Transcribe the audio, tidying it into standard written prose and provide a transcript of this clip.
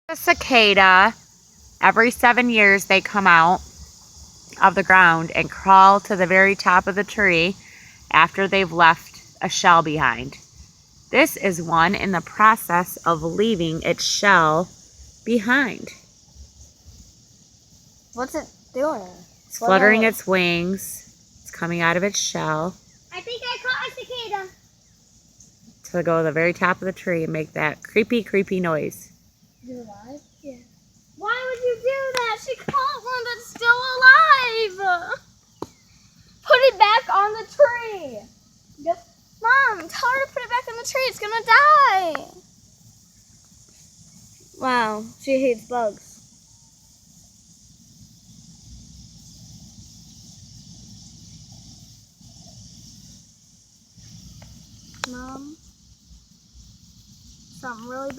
A cicada, every 7 years they come out of the ground and crawl to the very top of the tree after they've left a shell behind. This is one in the process of leaving its shell behind. What's it doing? It's fluttering its wings. It's coming out of its shell. I think I caught a cicada. To go to the very top of the tree and make that creepy, creepy noise. Is it alive? Yeah. Why would you do that? She caught one that's still alive. Put it back on the tree. Yep. Mom, tell her to put it back on the tree. It's gonna die. Wow, she hates bugs. Mom, something really bad.